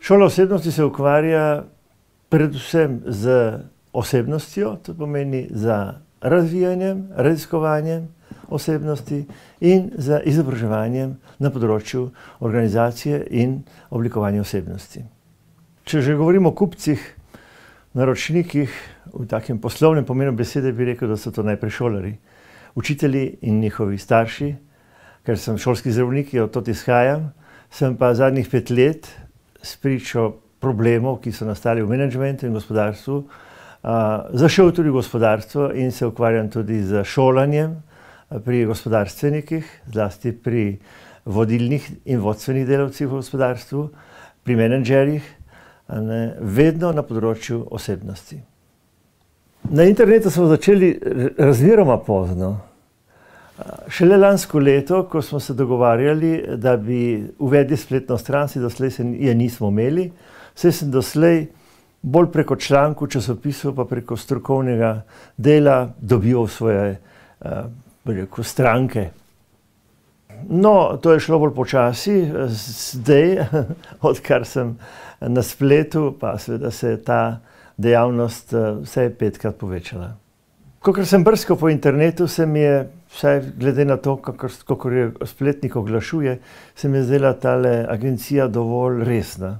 Šola osebnosti se ukvarja predvsem z osebnostjo, to pomeni za razvijanjem, raziskovanjem osebnosti in za izobraževanjem na področju organizacije in oblikovanja osebnosti. Če že govorimo o kupcih, naročnikih, v takem poslovnem pomenu besede bi rekel, da so to najprej šolarji, učitelji in njihovi starši, ker sem šolski zdravnik in od tod izhajam, sem pa zadnjih 5 let spričo problemov, ki so nastali v menedžmentu in gospodarstvu, zašel tudi v gospodarstvo in se ukvarjam tudi z šolanjem pri gospodarstvenikih, zlasti pri vodilnih in vodstvenih delavcih v gospodarstvu, pri menedžerjih, vedno na področju osebnosti. Na internetu smo začeli razmeroma pozno. Šele lansko leto, ko smo se dogovarjali, da bi uvedli spletno stran, doslej je nismo imeli, saj sem doslej bolj preko člankov, časopisov pa preko strokovnega dela dobival svoje stranke. No, to je šlo bolj počasi, zdaj, odkar sem na spletu, pa seveda se je ta dejavnost vsaj 5-krat povečala. Kakor sem brskal po internetu, se mi je, vsaj glede na to, kakor je spletnik oglašuje, se mi je zdela tale agencija dovolj resna.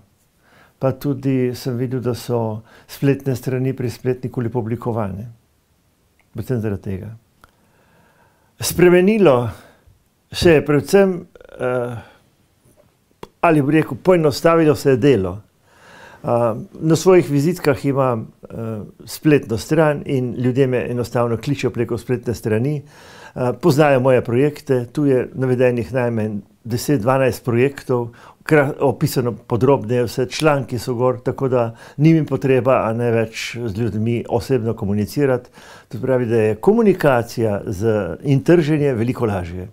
Pa tudi sem videl, da so spletne strani pri spletniku lepo oblikovane. Predvsem zaradi tega. Spremenilo se je predvsem, ali bi rekel, poenostavilo se je delo. Na svojih vizitkah imam spletno stran in ljudje me enostavno kličejo preko spletne strani. Poznajo moje projekte, tu je navedenih najmanj 10-12 projektov, opisano podrobneje, vse članki so gor, tako da ni mi potreba, a ne več z ljudmi osebno komunicirati. To pravi, da je komunikacija in trženje veliko lažje.